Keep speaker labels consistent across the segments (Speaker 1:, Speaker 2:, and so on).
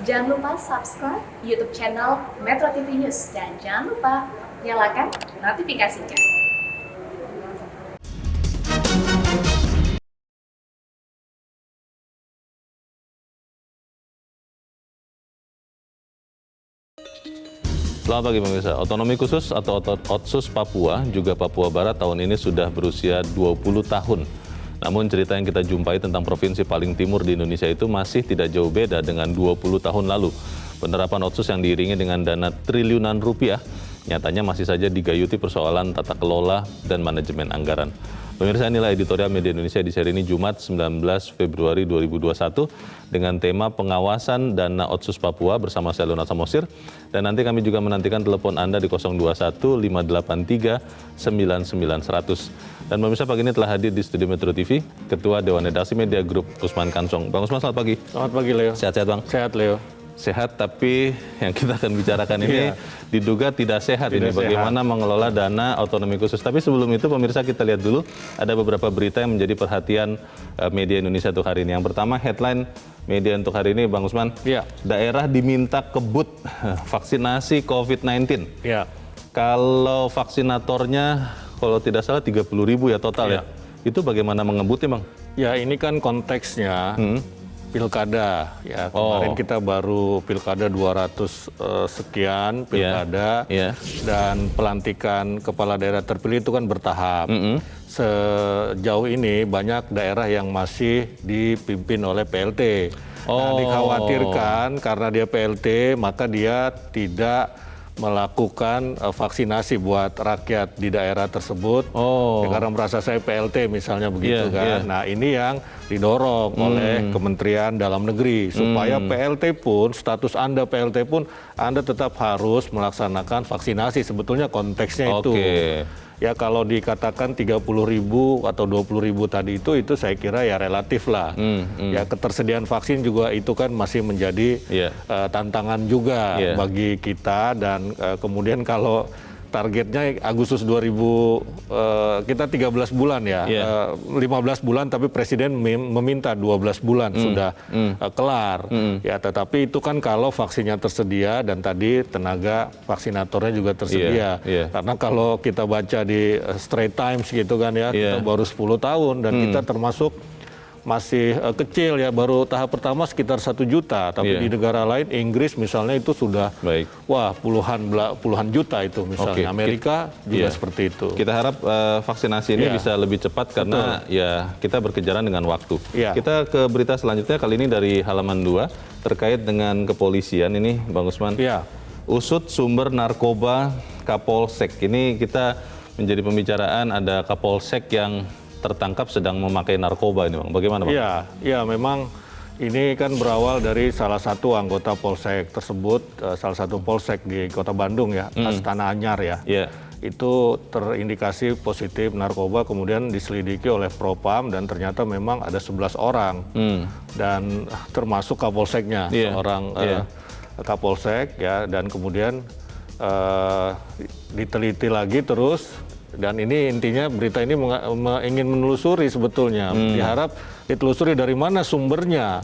Speaker 1: Jangan lupa subscribe YouTube channel Metro TV News dan jangan lupa nyalakan notifikasinya.
Speaker 2: Selamat pagi pemirsa. Otonomi khusus atau Otsus Papua, juga Papua Barat tahun ini sudah berusia 20 tahun. Namun cerita yang kita jumpai tentang provinsi paling timur di Indonesia itu masih tidak jauh beda dengan 20 tahun lalu. Penerapan Otsus yang diiringi dengan dana triliunan rupiah, nyatanya masih saja digayuti persoalan tata kelola dan manajemen anggaran. Pemirsa, inilah editorial Media Indonesia di seri ini Jumat 19 Februari 2021 dengan tema pengawasan dana Otsus Papua bersama saya Leonard Samosir. Dan nanti kami juga menantikan telepon Anda di 021 583 99 100. Dan pemirsa, pagi ini telah hadir di studio Metro TV Ketua Dewan Redaksi Media Group Usman Kansong. Bang Usman, selamat pagi.
Speaker 3: Selamat pagi, Leo.
Speaker 2: Sehat-sehat, Bang?
Speaker 3: Sehat, Leo.
Speaker 2: Sehat, tapi yang kita akan bicarakan ini diduga tidak sehat. Ini bagaimana mengelola dana otonomi khusus. Tapi sebelum itu pemirsa, kita lihat dulu ada beberapa berita yang menjadi perhatian media Indonesia untuk hari ini. Yang pertama, headline media untuk hari ini, Bang Usman. Daerah diminta kebut vaksinasi COVID-19. Kalau vaksinatornya, kalau tidak salah 30.000 ya total ya. Itu bagaimana mengebutnya, Bang?
Speaker 3: Ya, ini kan konteksnya pilkada ya. Kemarin kita baru pilkada 200 sekian pilkada dan pelantikan kepala daerah terpilih itu kan bertahap. Sejauh ini banyak daerah yang masih dipimpin oleh PLT. Nah, dikhawatirkan karena dia PLT maka dia tidak melakukan vaksinasi buat rakyat di daerah tersebut. Ya, karena merasa saya PLT misalnya begitu kan. Nah, ini yang didorong oleh Kementerian Dalam Negeri supaya PLT pun, status Anda PLT pun, Anda tetap harus melaksanakan vaksinasi. Sebetulnya konteksnya itu. Ya, kalau dikatakan 30.000 atau 20.000 tadi itu saya kira ya relatif lah. Ya, ketersediaan vaksin juga itu kan masih menjadi tantangan juga bagi kita. Dan kemudian kalau targetnya Agustus 2000, kita 13 bulan ya, 15 bulan tapi Presiden meminta 12 bulan sudah kelar. Ya, tetapi itu kan kalau vaksinnya tersedia dan tadi tenaga vaksinatornya juga tersedia. Karena kalau kita baca di Straits Times gitu kan ya, kita baru 10 tahun dan kita termasuk masih kecil ya, baru tahap pertama sekitar 1 juta, tapi di negara lain, Inggris misalnya itu sudah wah puluhan juta itu misalnya. Amerika juga seperti itu.
Speaker 2: Kita harap vaksinasi ini bisa lebih cepat karena ya kita berkejaran dengan waktu. Kita ke berita selanjutnya, kali ini dari halaman 2 terkait dengan kepolisian ini, Bang Usman. Usut sumber narkoba Kapolsek. Ini kita menjadi pembicaraan, ada Kapolsek yang tertangkap sedang memakai narkoba ini, Bang. Bagaimana, Bang?
Speaker 3: Ya, memang ini kan berawal dari salah satu anggota Polsek tersebut, salah satu Polsek di Kota Bandung ya, Astana Anyar ya. Itu terindikasi positif narkoba, kemudian diselidiki oleh Propam dan ternyata memang ada 11 orang. Dan termasuk Kapolseknya, seorang Kapolsek ya, dan kemudian diteliti lagi terus. Dan ini intinya berita ini ingin menelusuri sebetulnya. Diharap ditelusuri dari mana sumbernya.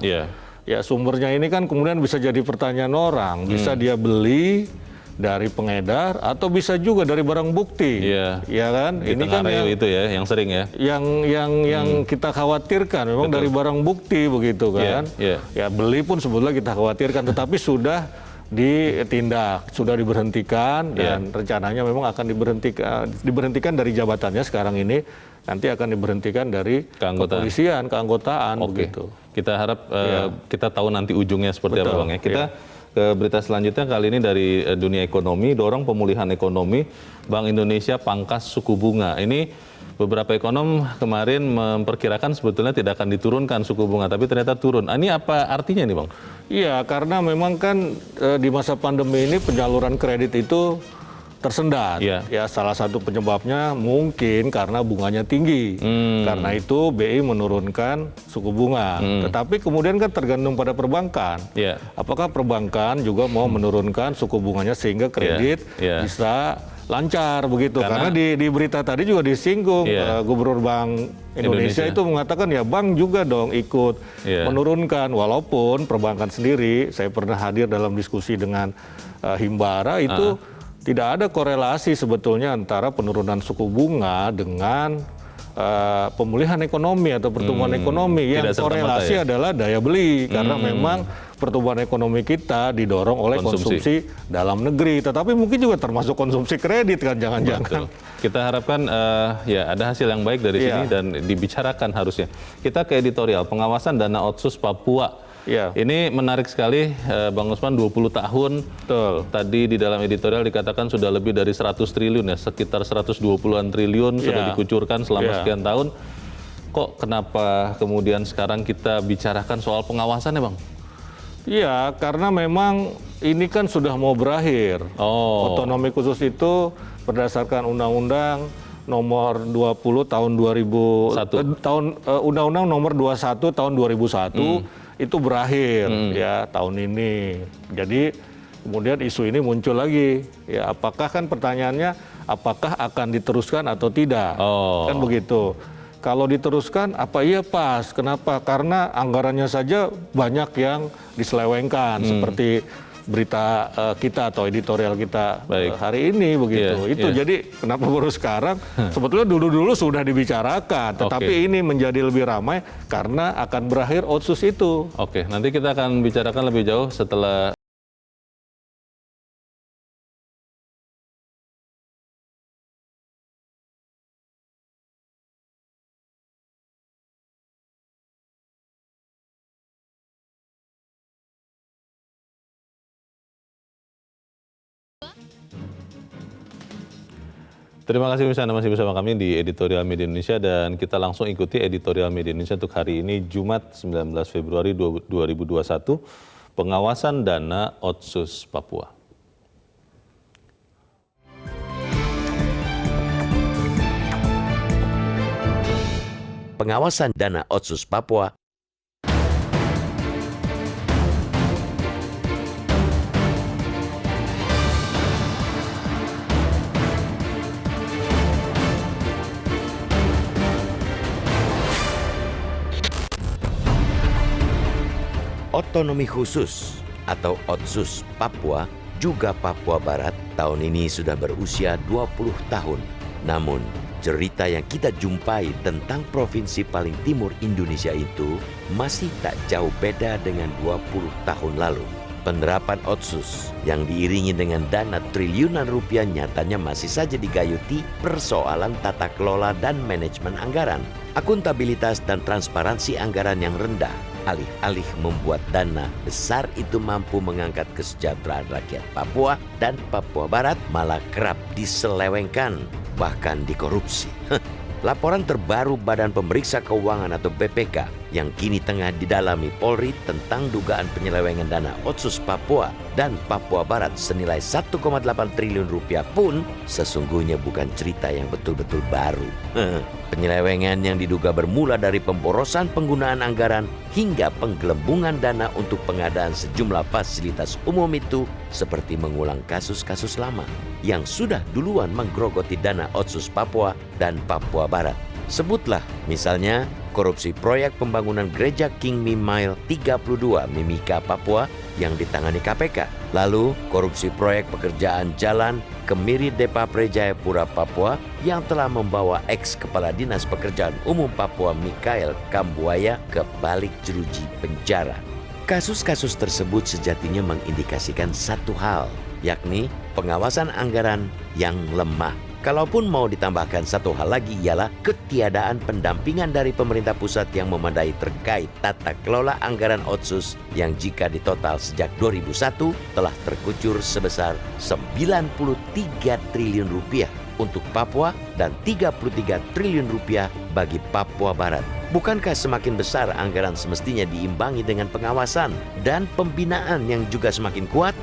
Speaker 3: Ya, sumbernya ini kan kemudian bisa jadi pertanyaan orang. Bisa dia beli dari pengedar atau bisa juga dari barang bukti. Ya kan? Ini kan
Speaker 2: itu ya yang sering ya.
Speaker 3: Yang kita khawatirkan memang dari barang bukti begitu kan. Ya, beli pun sebetulnya kita khawatirkan, tetapi sudah ditindak, sudah diberhentikan dan rencananya memang akan diberhentikan dari jabatannya sekarang ini, nanti akan diberhentikan dari kepolisian, keanggotaan begitu.
Speaker 2: Kita harap kita tahu nanti ujungnya seperti apa, Bang ya. Kita ke berita selanjutnya, kali ini dari dunia ekonomi, dorong pemulihan ekonomi, Bank Indonesia pangkas suku bunga. Ini beberapa ekonom kemarin memperkirakan sebetulnya tidak akan diturunkan suku bunga, tapi ternyata turun. Ini apa artinya nih, Bang?
Speaker 3: Iya, karena memang kan di masa pandemi ini penyaluran kredit itu tersendat. Ya, salah satu penyebabnya mungkin karena bunganya tinggi. Karena itu BI menurunkan suku bunga. Tetapi kemudian kan tergantung pada perbankan. Apakah perbankan juga mau menurunkan suku bunganya sehingga kredit bisa lancar begitu. Karena di berita tadi juga disinggung Gubernur Bank Indonesia itu mengatakan ya bank juga dong ikut menurunkan, walaupun perbankan sendiri, saya pernah hadir dalam diskusi dengan Himbara itu tidak ada korelasi sebetulnya antara penurunan suku bunga dengan pemulihan ekonomi atau pertumbuhan ekonomi. Yang korelasi adalah daya beli, karena memang pertumbuhan ekonomi kita didorong oleh konsumsi dalam negeri, tetapi mungkin juga termasuk konsumsi kredit kan, jangan-jangan.
Speaker 2: Kita harapkan ya ada hasil yang baik dari sini dan dibicarakan harusnya. Kita ke editorial, pengawasan dana otsus Papua. Ini menarik sekali, Bang Usman, 20 tahun. Tadi di dalam editorial dikatakan sudah lebih dari 100 triliun ya, sekitar 120-an triliun sudah dikucurkan selama sekian tahun. Kok kenapa kemudian sekarang kita bicarakan soal pengawasan ya Bang?
Speaker 3: Iya, karena memang ini kan sudah mau berakhir. Otonomi khusus itu berdasarkan Undang-Undang nomor 20 tahun 2001, Undang-Undang nomor 21 tahun 2001 itu berakhir ya tahun ini. Jadi kemudian isu ini muncul lagi. Ya, apakah kan pertanyaannya apakah akan diteruskan atau tidak? Kan begitu. Kalau diteruskan, apa iya pas? Kenapa? Karena anggarannya saja banyak yang diselewengkan, seperti berita kita atau editorial kita hari ini begitu. Jadi kenapa baru sekarang? Sebetulnya dulu-dulu sudah dibicarakan, tetapi ini menjadi lebih ramai karena akan berakhir otsus itu.
Speaker 2: Nanti kita akan bicarakan lebih jauh setelah. Terima kasih Anda masih bersama kami di Editorial Media Indonesia, dan kita langsung ikuti Editorial Media Indonesia untuk hari ini Jumat 19 Februari 2021, pengawasan dana otsus Papua.
Speaker 4: Pengawasan dana otsus Papua. Otonomi khusus atau Otsus Papua juga Papua Barat tahun ini sudah berusia 20 tahun. Namun, cerita yang kita jumpai tentang provinsi paling timur Indonesia itu masih tak jauh beda dengan 20 tahun lalu. Penerapan Otsus yang diiringi dengan dana triliunan rupiah nyatanya masih saja digayuti persoalan tata kelola dan manajemen anggaran, akuntabilitas dan transparansi anggaran yang rendah. Alih-alih membuat dana besar itu mampu mengangkat kesejahteraan rakyat Papua dan Papua Barat, malah kerap diselewengkan, bahkan dikorupsi. Laporan terbaru Badan Pemeriksa Keuangan atau BPK yang kini tengah didalami Polri tentang dugaan penyelewengan dana Otsus Papua dan Papua Barat senilai 1,8 triliun rupiah pun sesungguhnya bukan cerita yang betul-betul baru. Penyelewengan yang diduga bermula dari pemborosan penggunaan anggaran hingga penggelembungan dana untuk pengadaan sejumlah fasilitas umum itu seperti mengulang kasus-kasus lama yang sudah duluan menggerogoti dana Otsus Papua dan Papua Barat. Sebutlah misalnya korupsi proyek pembangunan gereja King Mimile 32 Mimika Papua yang ditangani KPK. Lalu korupsi proyek pekerjaan jalan Kemiri Depapre Jayapura Papua yang telah membawa ex-kepala Dinas Pekerjaan Umum Papua Mikael Kambuaya ke balik jeruji penjara. Kasus-kasus tersebut sejatinya mengindikasikan satu hal, yakni pengawasan anggaran yang lemah. Kalaupun mau ditambahkan satu hal lagi ialah ketiadaan pendampingan dari pemerintah pusat yang memadai terkait tata kelola anggaran Otsus yang jika ditotal sejak 2001 telah terkucur sebesar 93 triliun rupiah untuk Papua dan 33 triliun rupiah bagi Papua Barat. Bukankah semakin besar anggaran semestinya diimbangi dengan pengawasan dan pembinaan yang juga semakin kuat?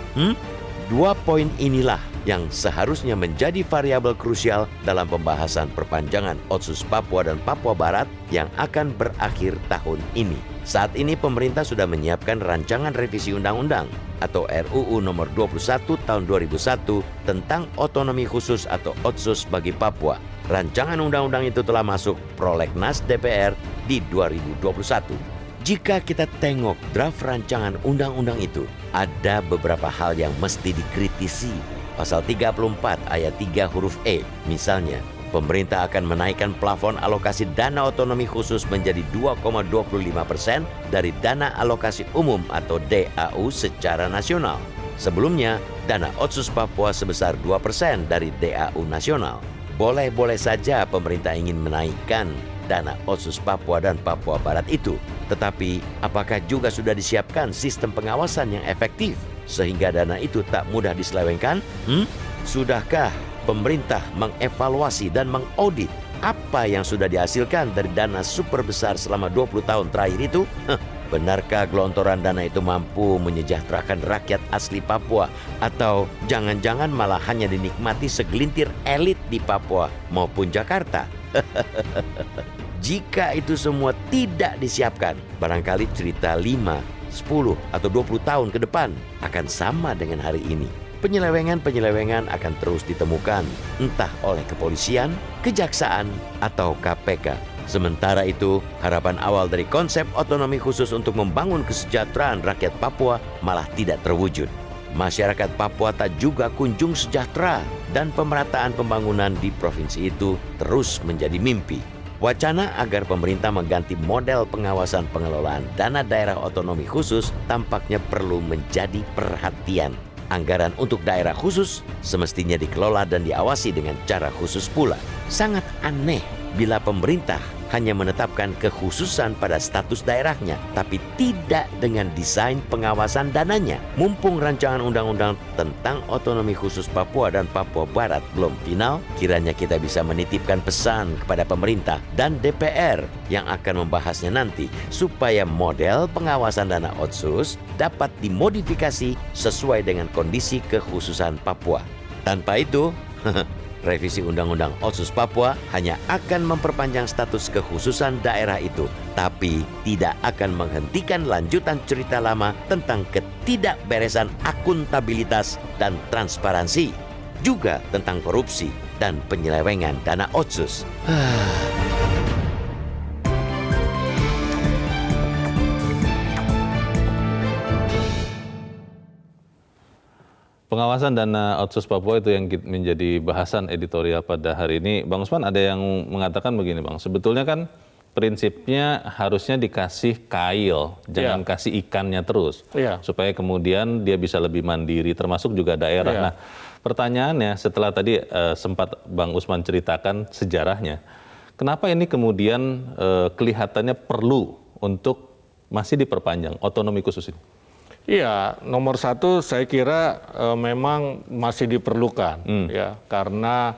Speaker 4: Dua poin inilah yang seharusnya menjadi variabel krusial dalam pembahasan perpanjangan Otsus Papua dan Papua Barat yang akan berakhir tahun ini. Saat ini pemerintah sudah menyiapkan rancangan revisi undang-undang atau RUU nomor 21 tahun 2001 tentang otonomi khusus atau Otsus bagi Papua. Rancangan undang-undang itu telah masuk prolegnas DPR di 2021. Jika kita tengok draft rancangan undang-undang itu, ada beberapa hal yang mesti dikritisi. Pasal 34 ayat 3 huruf E, misalnya, pemerintah akan menaikkan plafon alokasi dana otonomi khusus menjadi 2,25% dari dana alokasi umum atau DAU secara nasional. Sebelumnya, dana Otsus Papua sebesar 2% dari DAU nasional. Boleh-boleh saja pemerintah ingin menaikkan dana Otsus Papua dan Papua Barat itu. Tetapi, apakah juga sudah disiapkan sistem pengawasan yang efektif sehingga dana itu tak mudah diselewengkan? Sudahkah pemerintah mengevaluasi dan mengaudit apa yang sudah dihasilkan dari dana super besar selama 20 tahun terakhir itu? Benarkah gelontoran dana itu mampu menyejahterakan rakyat asli Papua? Atau jangan-jangan malah hanya dinikmati segelintir elit di Papua maupun Jakarta? Jika itu semua tidak disiapkan, barangkali cerita 5, 10, atau 20 tahun ke depan akan sama dengan hari ini. Penyelewengan-penyelewengan akan terus ditemukan, entah oleh kepolisian, kejaksaan, atau KPK. Sementara itu, harapan awal dari konsep otonomi khusus untuk membangun kesejahteraan rakyat Papua malah tidak terwujud. Masyarakat Papua tak juga kunjung sejahtera dan pemerataan pembangunan di provinsi itu terus menjadi mimpi. Wacana agar pemerintah mengganti model pengawasan pengelolaan dana daerah otonomi khusus tampaknya perlu menjadi perhatian. Anggaran untuk daerah khusus semestinya dikelola dan diawasi dengan cara khusus pula. Sangat aneh bila pemerintah hanya menetapkan kekhususan pada status daerahnya, tapi tidak dengan desain pengawasan dananya. Mumpung rancangan undang-undang tentang otonomi khusus Papua dan Papua Barat belum final, kiranya kita bisa menitipkan pesan kepada pemerintah dan DPR yang akan membahasnya nanti, supaya model pengawasan dana Otsus dapat dimodifikasi sesuai dengan kondisi kekhususan Papua. Tanpa itu, revisi Undang-Undang Otsus Papua hanya akan memperpanjang status kekhususan daerah itu, tapi tidak akan menghentikan lanjutan cerita lama tentang ketidakberesan akuntabilitas dan transparansi, juga tentang korupsi dan penyelewengan dana Otsus.
Speaker 2: Pengawasan dana Otsus Papua itu yang menjadi bahasan editorial pada hari ini. Bang Usman, ada yang mengatakan begini, Bang. Sebetulnya kan prinsipnya harusnya dikasih kail, jangan kasih ikannya terus. Supaya kemudian dia bisa lebih mandiri, termasuk juga daerah. Nah, pertanyaannya setelah tadi sempat Bang Usman ceritakan sejarahnya, kenapa ini kemudian kelihatannya perlu untuk masih diperpanjang otonomi khusus ini?
Speaker 3: Iya, nomor satu saya kira memang masih diperlukan, ya, karena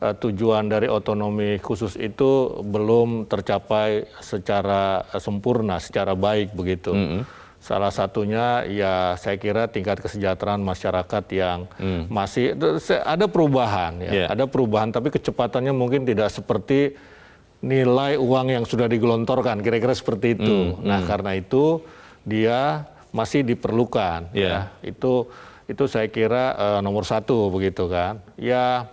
Speaker 3: tujuan dari otonomi khusus itu belum tercapai secara sempurna, secara baik begitu. Salah satunya ya saya kira tingkat kesejahteraan masyarakat yang masih ada perubahan, ya, ada perubahan, tapi kecepatannya mungkin tidak seperti nilai uang yang sudah digelontorkan, kira-kira seperti itu. Nah, karena itu dia masih diperlukan, ya. Itu saya kira nomor satu begitu kan. Ya,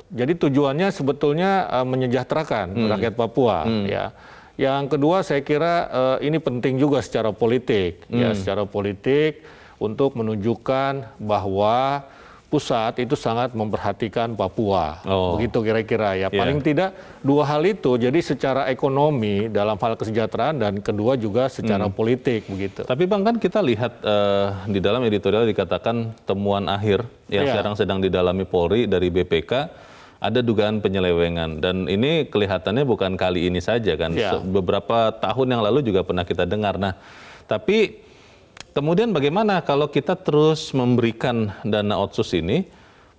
Speaker 3: jadi tujuannya sebetulnya menyejahterakan rakyat Papua, ya. Yang kedua saya kira ini penting juga secara politik, ya, secara politik untuk menunjukkan bahwa pusat itu sangat memperhatikan Papua, begitu kira-kira ya. Paling tidak dua hal itu, jadi secara ekonomi dalam hal kesejahteraan dan kedua juga secara politik begitu.
Speaker 2: Tapi Bang, kan kita lihat di dalam editorial dikatakan temuan akhir yang sekarang sedang didalami Polri dari BPK ada dugaan penyelewengan, dan ini kelihatannya bukan kali ini saja kan, beberapa tahun yang lalu juga pernah kita dengar. Nah, tapi kemudian bagaimana kalau kita terus memberikan dana Otsus ini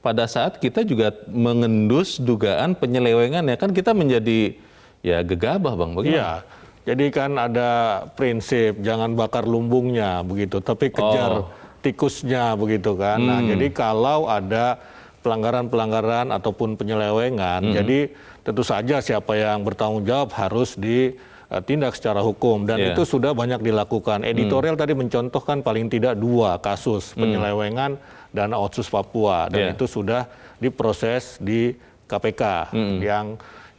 Speaker 2: pada saat kita juga mengendus dugaan penyelewengan, ya kan kita menjadi ya gegabah, Bang, bagaimana?
Speaker 3: Iya, jadi kan ada prinsip jangan bakar lumbungnya begitu, tapi kejar tikusnya begitu kan. Nah, jadi kalau ada pelanggaran-pelanggaran ataupun penyelewengan, jadi tentu saja siapa yang bertanggung jawab harus ditindak secara hukum, dan itu sudah banyak dilakukan. Editorial tadi mencontohkan paling tidak 2 kasus penyelewengan dana Otsus Papua, dan itu sudah diproses di KPK.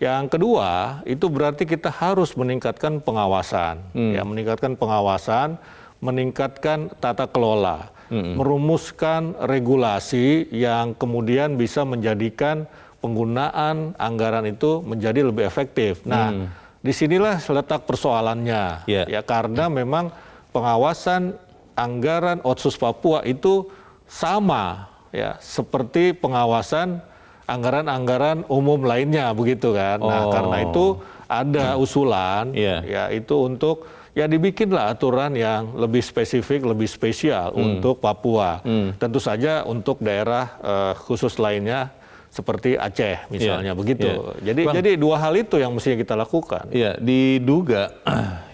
Speaker 3: Yang kedua, itu berarti kita harus meningkatkan pengawasan, ya, meningkatkan pengawasan, meningkatkan tata kelola, merumuskan regulasi yang kemudian bisa menjadikan penggunaan anggaran itu menjadi lebih efektif. Nah, disinilah letak persoalannya, ya, karena memang pengawasan anggaran Otsus Papua itu sama, ya, seperti pengawasan anggaran-anggaran umum lainnya, begitu kan. Nah, karena itu ada usulan, ya, itu untuk ya dibikinlah aturan yang lebih spesifik, lebih spesial untuk Papua. Tentu saja untuk daerah khusus lainnya seperti Aceh misalnya, begitu. Jadi 2 hal itu yang mestinya kita lakukan.
Speaker 2: Iya, diduga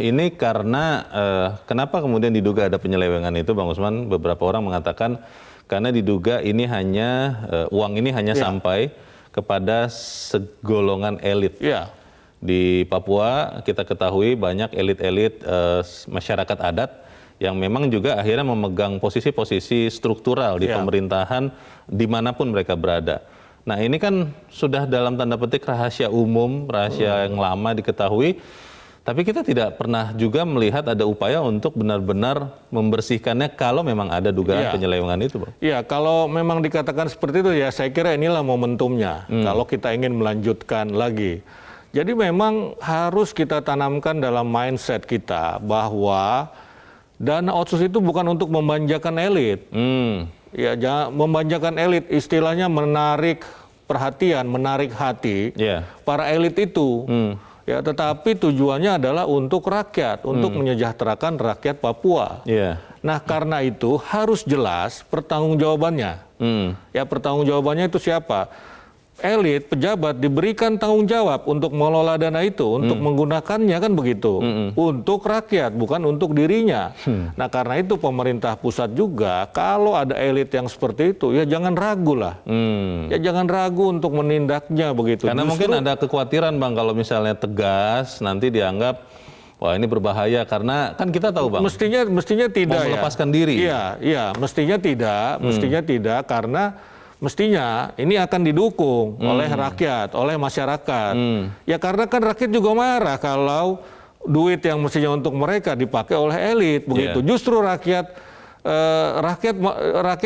Speaker 2: ini karena kenapa kemudian diduga ada penyelewengan itu, Bang Usman? Beberapa orang mengatakan karena diduga ini hanya uang ini hanya sampai kepada segolongan elit. Di Papua kita ketahui banyak elit-elit masyarakat adat yang memang juga akhirnya memegang posisi-posisi struktural di pemerintahan dimanapun mereka berada. Nah, ini kan sudah dalam tanda petik rahasia umum, rahasia yang lama diketahui, tapi kita tidak pernah juga melihat ada upaya untuk benar-benar membersihkannya kalau memang ada dugaan penyelewengan itu, Bang.
Speaker 3: Iya, kalau memang dikatakan seperti itu, ya saya kira inilah momentumnya kalau kita ingin melanjutkan lagi. Jadi memang harus kita tanamkan dalam mindset kita bahwa dana Otsus itu bukan untuk memanjakan elit. Ya, jangan memanjakan elit, istilahnya menarik perhatian, menarik hati para elit itu. Ya, tetapi tujuannya adalah untuk rakyat, untuk menyejahterakan rakyat Papua. Nah, karena itu harus jelas pertanggungjawabannya. Ya, pertanggungjawabannya itu siapa? Elit, pejabat diberikan tanggung jawab untuk mengelola dana itu, untuk menggunakannya, kan begitu, untuk rakyat, bukan untuk dirinya. Nah, karena itu pemerintah pusat juga, kalau ada elit yang seperti itu, ya jangan ragu lah. Ya jangan ragu untuk menindaknya, begitu.
Speaker 2: Karena mungkin ada kekhawatiran, Bang, kalau misalnya tegas, nanti dianggap, wah ini berbahaya, karena kan kita tahu, Bang.
Speaker 3: Mestinya tidak,
Speaker 2: mau melepaskan diri.
Speaker 3: Iya, mestinya tidak, karena mestinya ini akan didukung oleh rakyat, oleh masyarakat. Ya karena kan rakyat juga marah kalau duit yang mestinya untuk mereka dipakai oleh elit, begitu. Justru rakyat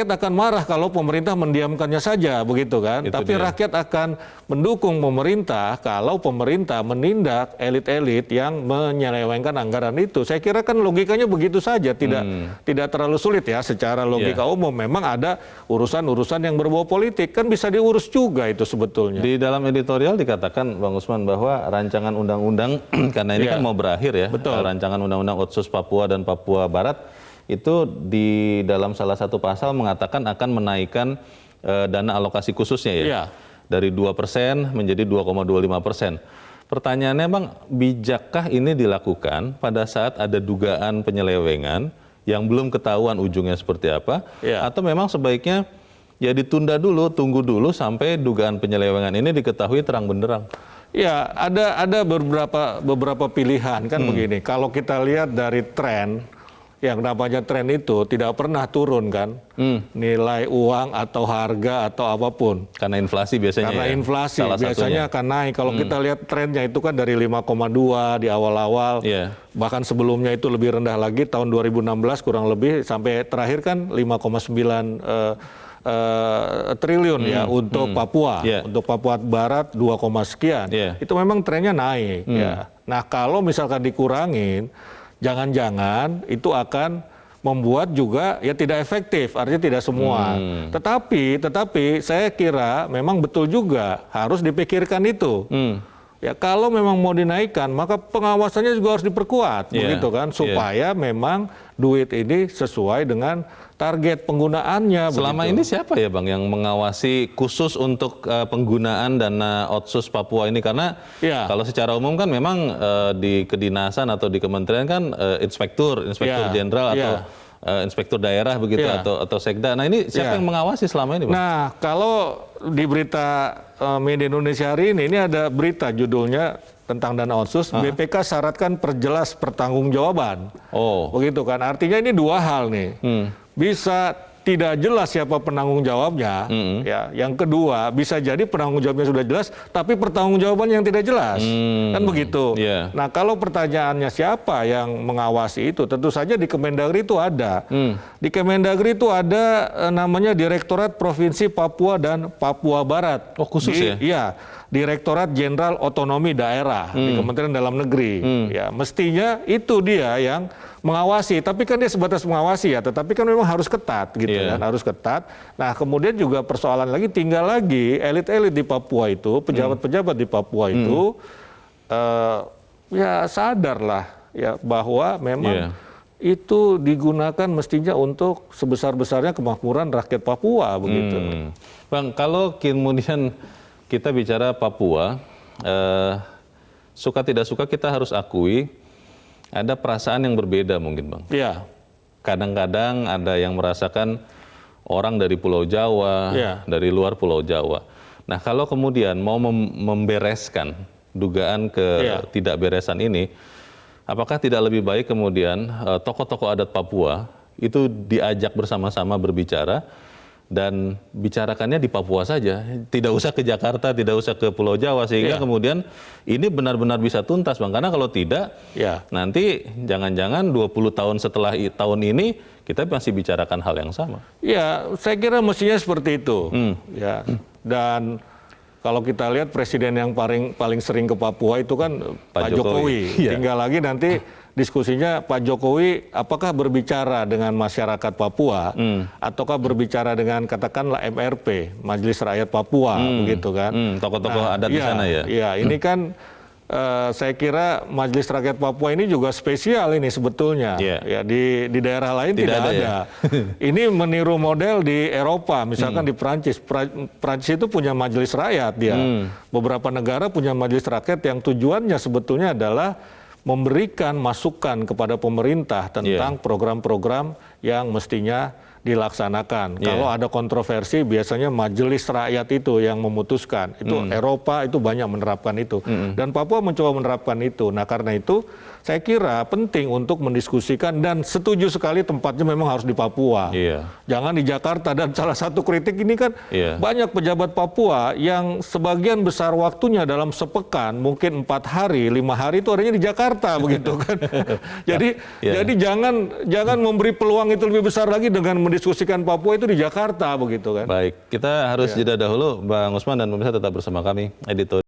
Speaker 3: akan marah kalau pemerintah mendiamkannya saja, begitu kan. Tapi rakyat akan mendukung pemerintah kalau pemerintah menindak elit-elit yang menyelewengkan anggaran itu. Saya kira kan logikanya begitu saja, tidak terlalu sulit ya secara logika umum. Memang ada urusan-urusan yang berbau politik, kan bisa diurus juga itu sebetulnya.
Speaker 2: Di dalam editorial dikatakan, Bang Usman, bahwa rancangan undang-undang karena ini kan mau berakhir ya, rancangan undang-undang Otsus Papua dan Papua Barat itu di dalam salah satu pasal mengatakan akan menaikkan dana alokasi khususnya ya, dari 2% menjadi 2,25%. Pertanyaannya, Bang, bijakkah ini dilakukan pada saat ada dugaan penyelewengan yang belum ketahuan ujungnya seperti apa, atau memang sebaiknya ya ditunda dulu, tunggu dulu sampai dugaan penyelewengan ini diketahui terang benderang?
Speaker 3: Ya, ada beberapa pilihan kan begini. Kalau kita lihat dari tren, yang namanya tren itu tidak pernah turun kan, nilai uang atau harga atau apapun.
Speaker 2: Karena inflasi biasanya.
Speaker 3: Karena inflasi biasanya akan naik. Kalau kita lihat trennya itu kan dari 5,2 di awal-awal, bahkan sebelumnya itu lebih rendah lagi tahun 2016 kurang lebih, sampai terakhir kan 5,9 triliun ya untuk Papua. Untuk Papua Barat 2, sekian. Itu memang trennya naik. Ya. Nah, kalau misalkan dikurangin, jangan-jangan itu akan membuat juga ya tidak efektif, artinya tidak semua. Tetapi saya kira memang betul juga harus dipikirkan itu. Ya kalau memang mau dinaikkan, maka pengawasannya juga harus diperkuat, begitu kan, supaya memang duit ini sesuai dengan target penggunaannya.
Speaker 2: Selama ini siapa ya, Bang, yang mengawasi khusus untuk penggunaan dana Otsus Papua ini? Karena kalau secara umum kan memang di kedinasan atau di kementerian kan inspektur jenderal atau inspektur daerah begitu atau sekda. Nah ini siapa yang mengawasi selama ini, Bang?
Speaker 3: Nah kalau di berita media Indonesia hari ini ada berita judulnya tentang dana otsus, BPK syaratkan perjelas pertanggungjawaban. Begitu kan? Artinya ini dua hal nih. Bisa tidak jelas siapa penanggung jawabnya, ya. Yang kedua, bisa jadi penanggung jawabnya sudah jelas, tapi pertanggungjawabannya yang tidak jelas, kan begitu. Nah, kalau pertanyaannya siapa yang mengawasi itu, tentu saja di Kemendagri itu ada. Di Kemendagri itu ada namanya Direktorat Provinsi Papua dan Papua Barat.
Speaker 2: Oh, khusus ya?
Speaker 3: Iya. Direktorat Jenderal Otonomi Daerah di Kementerian Dalam Negeri. Ya, mestinya itu dia yang mengawasi, tapi kan dia sebatas mengawasi ya, tetapi kan memang harus ketat gitu kan, harus ketat. Nah, kemudian juga persoalan lagi tinggal lagi elit-elit di Papua itu, pejabat-pejabat di Papua itu ya sadarlah ya bahwa memang itu digunakan mestinya untuk sebesar-besarnya kemakmuran rakyat Papua begitu.
Speaker 2: Bang, kalau kemudian kita bicara Papua, suka tidak suka kita harus akui ada perasaan yang berbeda mungkin, Bang.
Speaker 3: Iya.
Speaker 2: Kadang-kadang ada yang merasakan orang dari Pulau Jawa, dari luar Pulau Jawa. Nah, kalau kemudian mau membereskan dugaan ketidakberesan ini, apakah tidak lebih baik kemudian tokoh-tokoh adat Papua itu diajak bersama-sama berbicara dan bicarakannya di Papua saja, tidak usah ke Jakarta, tidak usah ke Pulau Jawa, sehingga kemudian ini benar-benar bisa tuntas, Bang. Karena kalau tidak, nanti jangan-jangan 20 tahun setelah tahun ini kita masih bicarakan hal yang sama.
Speaker 3: Ya, saya kira mestinya seperti itu. Ya. Dan kalau kita lihat presiden yang paling sering ke Papua itu kan Pak Jokowi. Tinggal lagi nanti diskusinya Pak Jokowi apakah berbicara dengan masyarakat Papua ataukah berbicara dengan katakanlah MRP, Majelis Rakyat Papua begitu kan.
Speaker 2: Tokoh-tokoh adat di sana ya.
Speaker 3: Iya, ini kan saya kira Majelis Rakyat Papua ini juga spesial ini sebetulnya. Ya, di daerah lain tidak ada. Ini meniru model di Eropa, misalkan di Prancis. Prancis itu punya Majelis Rakyat dia. Beberapa negara punya Majelis Rakyat yang tujuannya sebetulnya adalah memberikan masukan kepada pemerintah tentang program-program yang mestinya dilaksanakan. Kalau ada kontroversi biasanya majelis rakyat itu yang memutuskan. Itu Eropa itu banyak menerapkan itu. Dan Papua mencoba menerapkan itu. Nah, karena itu saya kira penting untuk mendiskusikan dan setuju sekali tempatnya memang harus di Papua. Jangan di Jakarta. Dan salah satu kritik ini kan banyak pejabat Papua yang sebagian besar waktunya dalam sepekan, mungkin 4 hari, 5 hari itu adanya di Jakarta begitu kan. Jadi jangan memberi peluang itu lebih besar lagi dengan mendiskusikan Papua itu di Jakarta begitu kan.
Speaker 2: Baik, kita harus jeda dahulu, Bang Usman dan pemirsa tetap bersama kami, editor.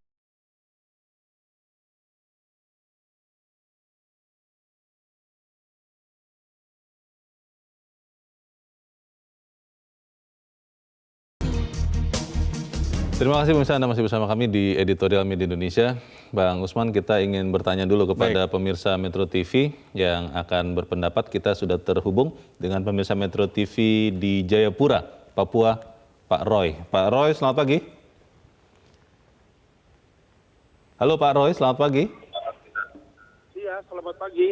Speaker 2: Terima kasih pemirsa, Anda masih bersama kami di Editorial Media Indonesia. Bang Usman, kita ingin bertanya dulu kepada pemirsa Metro TV yang akan berpendapat. Kita sudah terhubung dengan pemirsa Metro TV di Jayapura, Papua, Pak Roy. Pak Roy, selamat pagi. Halo Pak Roy, selamat pagi.
Speaker 5: Iya, selamat pagi.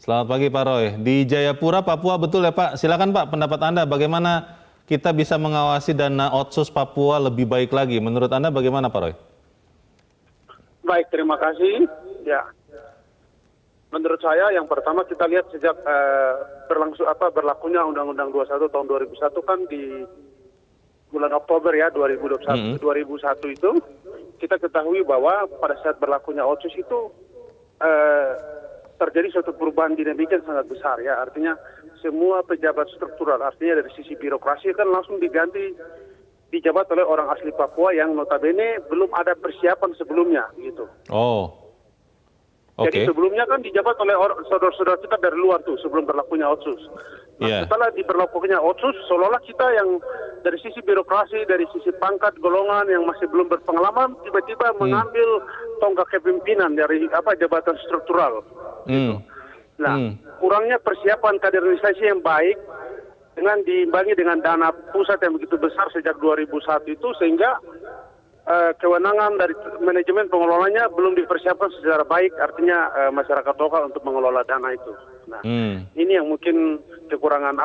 Speaker 2: Selamat pagi Pak Roy. Di Jayapura, Papua, betul ya Pak? Silakan Pak, pendapat Anda bagaimana kita bisa mengawasi dana otsus Papua lebih baik lagi. Menurut Anda bagaimana Pak Roy?
Speaker 5: Baik, terima kasih. Ya, menurut saya yang pertama kita lihat sejak berlakunya Undang-Undang 21 tahun 2001 kan di bulan Oktober ya 2021 itu kita ketahui bahwa pada saat berlakunya otsus itu terjadi suatu perubahan dinamika yang sangat besar ya. Artinya semua pejabat struktural, artinya dari sisi birokrasi kan langsung dijabat oleh orang asli Papua yang notabene belum ada persiapan sebelumnya gitu. Jadi sebelumnya kan dijabat oleh saudara-saudara kita dari luar tuh sebelum berlakunya otsus. Nah, setelah diberlakunya otsus, seolah-olah kita yang dari sisi birokrasi, dari sisi pangkat golongan yang masih belum berpengalaman, tiba-tiba mengambil tonggak kepemimpinan dari jabatan struktural. Gitu. Nah, kurangnya persiapan kaderisasi yang baik dengan diimbangi dengan dana pusat yang begitu besar sejak 2001 itu sehingga kewenangan dari manajemen pengelolanya belum dipersiapkan secara baik, artinya masyarakat lokal untuk mengelola dana itu. Nah, ini yang mungkin kekurangan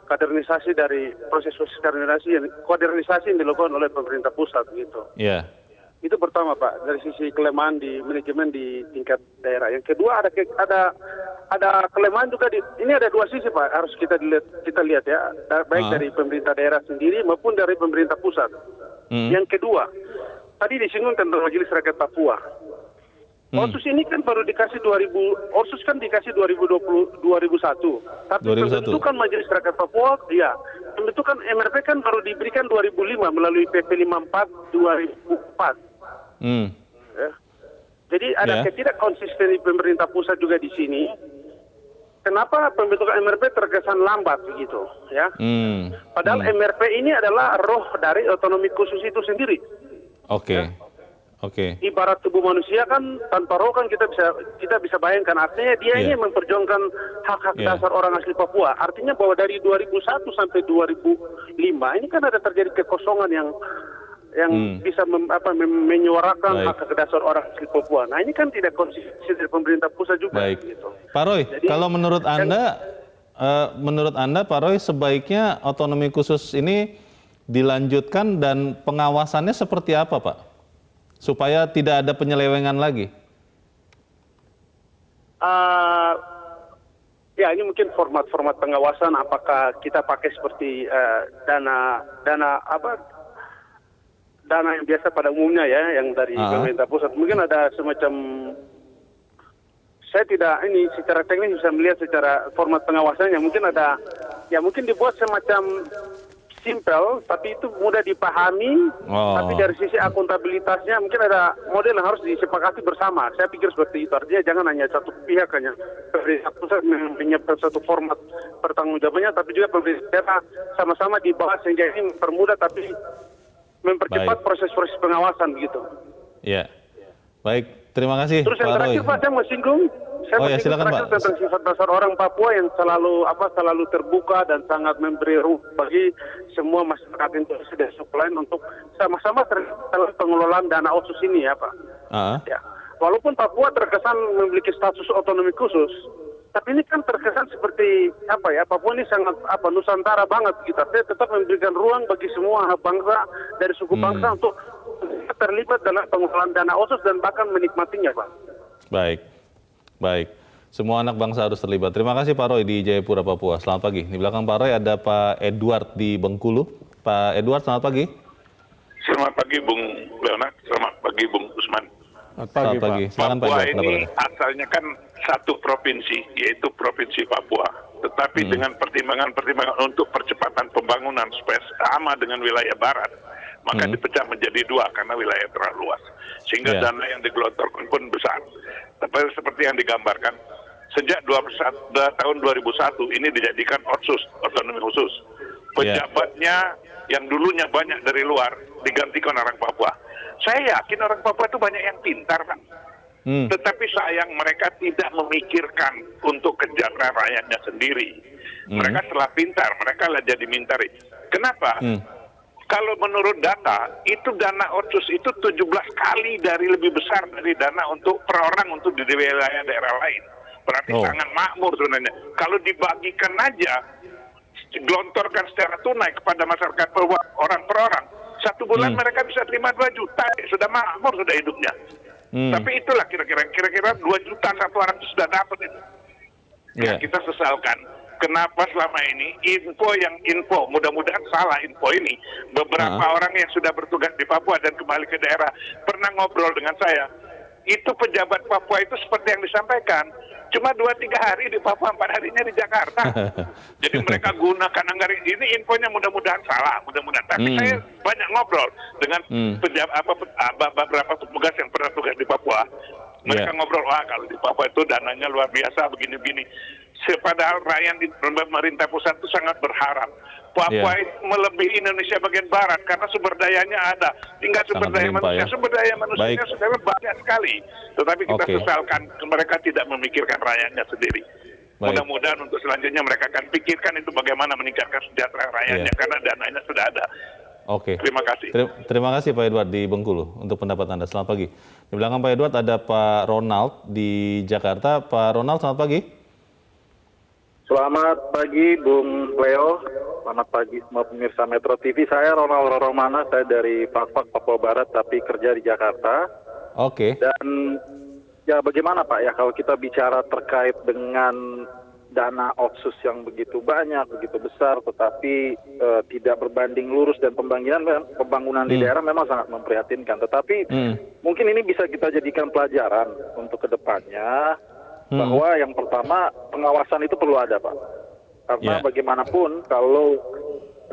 Speaker 5: kaderisasi dari proses kaderisasi yang dilakukan oleh pemerintah pusat gitu.
Speaker 2: Iya.
Speaker 5: Itu pertama Pak, dari sisi kelemahan di manajemen di tingkat daerah. Yang kedua ada kelemahan juga ini ada dua sisi Pak, harus kita lihat ya, baik dari pemerintah daerah sendiri maupun dari pemerintah pusat. Yang kedua, tadi disinggung tentang Majelis Rakyat Papua. Otsus ini kan baru dikasih Otsus kan dikasih 2001. Tapi
Speaker 2: 2001.
Speaker 5: pembentukan Majelis Rakyat Papua, pembentukan MRP kan baru diberikan 2005 melalui PP 54 2004. Ya. Jadi ada ketidakkonsisten di pemerintah pusat juga di sini. Kenapa pembentukan MRP terkesan lambat begitu, ya? Padahal MRP ini adalah roh dari otonomi khusus itu sendiri.
Speaker 2: Oke.
Speaker 5: Ibarat tubuh manusia kan tanpa roh kan kita bisa bayangkan, artinya dia ini memperjuangkan hak-hak dasar orang asli Papua. Artinya bahwa dari 2001 sampai 2005 ini kan ada terjadi kekosongan yang bisa menyuarakan hak dasar orang asli Papua. Nah ini kan tidak konsisten dari pemerintah pusat juga.
Speaker 2: Baik.
Speaker 5: Gitu.
Speaker 2: Pak Roy,
Speaker 5: Jadi,
Speaker 2: kalau menurut Anda Pak Roy, sebaiknya otonomi khusus ini dilanjutkan dan pengawasannya seperti apa Pak? Supaya tidak ada penyelewengan lagi.
Speaker 5: Ya ini mungkin format pengawasan, apakah kita pakai seperti dana yang biasa pada umumnya ya, yang dari pemerintah pusat. Mungkin ada semacam, saya tidak ini secara teknis bisa melihat secara format pengawasannya, mungkin ada, ya mungkin dibuat semacam simpel, tapi itu mudah dipahami, tapi dari sisi akuntabilitasnya mungkin ada model yang harus disepakati bersama. Saya pikir seperti itu, artinya jangan hanya satu pihak hanya pemerintah pusat menyiapkan satu format pertanggungjawabannya, tapi juga pemerintah daerah sama-sama dibahas sehingga ini mempermudah tapi mempercepat proses-proses pengawasan begitu.
Speaker 2: Iya. Baik, terima kasih
Speaker 5: Terus yang
Speaker 2: Pak
Speaker 5: terakhir
Speaker 2: Roy.
Speaker 5: Pak, saya mau singgung.
Speaker 2: Silakan Pak.
Speaker 5: Tentang sifat dasar orang Papua yang selalu terbuka dan sangat memberi ruang bagi semua masyarakat Indonesia dan suku lain untuk sama-sama dalam pengelolaan dana Otsus ini ya Pak. Ya. Walaupun Papua terkesan memiliki status otonomi khusus, tapi ini kan terkesan seperti Papua ini sangat Nusantara banget gitu. Saya tetap memberikan ruang bagi semua bangsa dari suku bangsa untuk terlibat dalam pengelolaan dana Otsus dan bahkan menikmatinya Pak.
Speaker 2: Baik. Semua anak bangsa harus terlibat. Terima kasih Pak Roy di Jayapura, Papua. Selamat pagi. Di belakang Pak Roy ada Pak Edward di Bengkulu. Pak Edward, selamat pagi.
Speaker 6: Selamat pagi Bung Leonard, selamat pagi Bung Usman.
Speaker 2: Selamat pagi. Silakan Pak
Speaker 6: Papua
Speaker 2: Edward.
Speaker 6: ini asalnya kan satu provinsi, yaitu Provinsi Papua. Tetapi dengan pertimbangan untuk percepatan pembangunan supaya sama dengan wilayah barat, maka dipecah menjadi dua karena wilayah terlalu luas. Sehingga dana yang digelontorkan pun besar. Tapi seperti yang digambarkan, sejak tahun 2001 ini dijadikan Otsus, otonomi khusus. Pejabatnya yang dulunya banyak dari luar digantikan orang Papua. Saya yakin orang Papua itu banyak yang pintar, Pak. Tetapi sayang mereka tidak memikirkan untuk kesejahteraan rakyatnya sendiri. Mereka setelah pintar, mereka lah jadi mintari. Kenapa? Kalau menurut data, itu dana Otsus itu 17 kali lebih besar dari dana untuk per orang untuk di wilayah daerah lain. Berarti sangat makmur sebenarnya. Kalau dibagikan aja, gelontorkan secara tunai kepada masyarakat orang per orang, satu bulan mereka bisa terima 2 juta, sudah makmur sudah hidupnya. Tapi itulah kira-kira 2 juta satu orang itu sudah dapat itu. Nah, kita sesalkan. Kenapa selama ini info, mudah-mudahan salah info ini, beberapa orang yang sudah bertugas di Papua dan kembali ke daerah pernah ngobrol dengan saya, itu pejabat Papua itu seperti yang disampaikan, cuma 2-3 hari di Papua, 4 harinya di Jakarta. Jadi mereka gunakan anggaran ini, infonya mudah-mudahan salah, tapi saya banyak ngobrol dengan beberapa petugas yang pernah tugas di Papua. Mereka ngobrol, kalau di Papua itu dananya luar biasa, begini-begini. Padahal rakyat di pemerintah pusat itu sangat berharap Papua melebihi Indonesia bagian barat karena sumber dayanya ada. Tinggal sumber daya manusia, sumber daya manusianya sudah banyak sekali. Tetapi kita sesalkan mereka tidak memikirkan rakyatnya sendiri. Mudah-mudahan untuk selanjutnya mereka akan pikirkan itu bagaimana meningkatkan sejahtera rakyatnya karena dananya sudah ada.
Speaker 2: Oke.
Speaker 6: Terima kasih.
Speaker 2: Terima kasih Pak Edward di Bengkulu untuk pendapat Anda. Selamat pagi. Di belakang Pak Edward ada Pak Ronald di Jakarta. Pak Ronald, selamat pagi.
Speaker 7: Selamat pagi Bung Leo, selamat pagi semua pemirsa Metro TV. Saya Ronald Roromana, saya dari Pakpak, Papua Barat, tapi kerja di Jakarta.
Speaker 2: Oke.
Speaker 7: Dan ya bagaimana Pak ya kalau kita bicara terkait dengan dana otsus yang begitu banyak, begitu besar, tetapi tidak berbanding lurus dan pembangunan di daerah memang sangat memprihatinkan. Tetapi mungkin ini bisa kita jadikan pelajaran untuk kedepannya, bahwa yang pertama pengawasan itu perlu ada Pak. Karena bagaimanapun kalau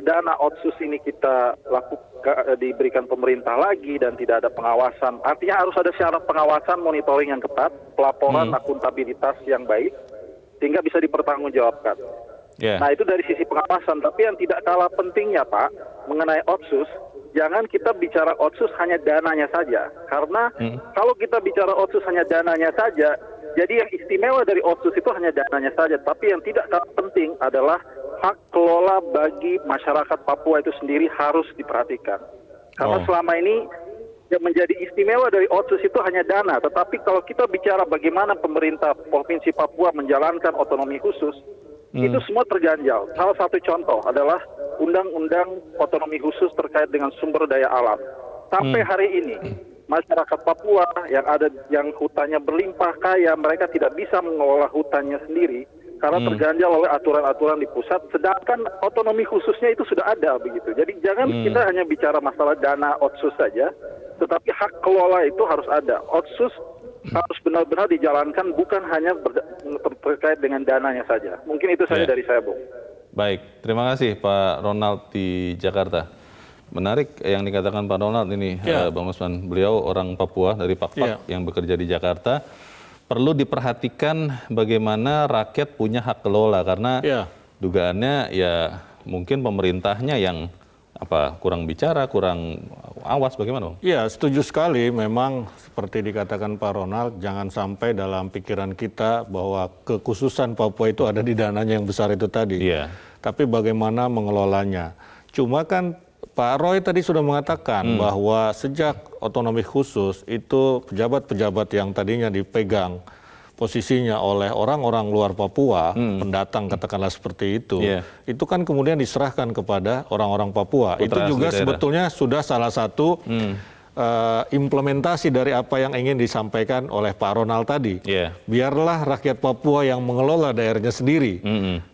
Speaker 7: dana otsus ini kita lakukan diberikan pemerintah lagi dan tidak ada pengawasan, artinya harus ada syarat pengawasan, monitoring yang ketat, pelaporan, akuntabilitas yang baik, sehingga bisa dipertanggungjawabkan. Nah itu dari sisi pengawasan, tapi yang tidak kalah pentingnya Pak, mengenai otsus, jangan kita bicara otsus hanya dananya saja. Karena kalau kita bicara otsus hanya dananya saja, jadi yang istimewa dari otsus itu hanya dananya saja. Tapi yang tidak kalah penting adalah hak kelola bagi masyarakat Papua itu sendiri harus diperhatikan. Karena selama ini yang menjadi istimewa dari otsus itu hanya dana, tetapi kalau kita bicara bagaimana pemerintah Provinsi Papua menjalankan otonomi khusus, itu semua terganjal. Salah satu contoh adalah Undang-Undang Otonomi Khusus terkait dengan sumber daya alam. Sampai hari ini, masyarakat Papua yang hutannya berlimpah kaya, mereka tidak bisa mengelola hutannya sendiri karena terganjal oleh aturan-aturan di pusat, sedangkan otonomi khususnya itu sudah ada begitu. Jadi jangan kita hanya bicara masalah dana otsus saja, tetapi hak kelola itu harus ada. Otsus harus benar-benar dijalankan, bukan hanya terkait dengan dananya saja. Mungkin itu saja dari saya, Bung.
Speaker 2: Baik, terima kasih Pak Ronald di Jakarta. Menarik yang dikatakan Pak Ronald ini, Bang Usman. Beliau orang Papua dari Pakpak yang bekerja di Jakarta. Perlu diperhatikan bagaimana rakyat punya hak kelola, karena dugaannya ya mungkin pemerintahnya yang kurang bicara, kurang awas, bagaimana Bang?
Speaker 3: Ya, setuju sekali. Memang seperti dikatakan Pak Ronald, jangan sampai dalam pikiran kita bahwa kekhususan Papua itu ada di dananya yang besar itu tadi. Tapi bagaimana mengelolanya. Cuma kan Pak Roy tadi sudah mengatakan bahwa sejak otonomi khusus itu pejabat-pejabat yang tadinya dipegang posisinya oleh orang-orang luar Papua, pendatang katakanlah seperti itu kan kemudian diserahkan kepada orang-orang Papua. Itu juga sebetulnya sudah salah satu implementasi dari apa yang ingin disampaikan oleh Pak Ronald tadi. Biarlah rakyat Papua yang mengelola daerahnya sendiri.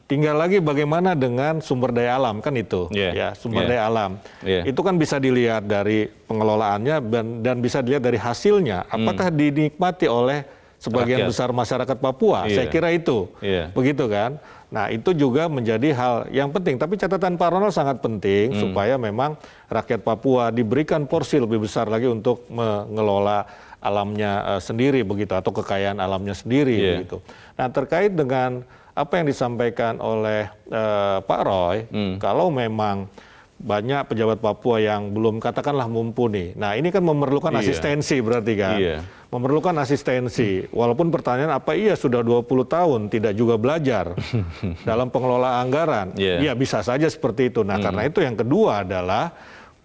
Speaker 3: Tinggal lagi bagaimana dengan sumber daya alam, kan itu. Sumber daya alam. Itu kan bisa dilihat dari pengelolaannya dan bisa dilihat dari hasilnya. Apakah dinikmati oleh sebagian besar masyarakat Papua? Saya kira itu. Begitu kan? Nah, itu juga menjadi hal yang penting. Tapi catatan Pak Ronald sangat penting supaya memang rakyat Papua diberikan porsi lebih besar lagi untuk mengelola alamnya sendiri begitu, atau kekayaan alamnya sendiri begitu. Nah, terkait dengan apa yang disampaikan oleh Pak Roy, kalau memang banyak pejabat Papua yang belum katakanlah mumpuni. Nah, ini kan memerlukan asistensi berarti kan. Memerlukan asistensi. Walaupun pertanyaan apa iya sudah 20 tahun tidak juga belajar dalam pengelolaan anggaran. Ya bisa saja seperti itu. Nah, karena itu yang kedua adalah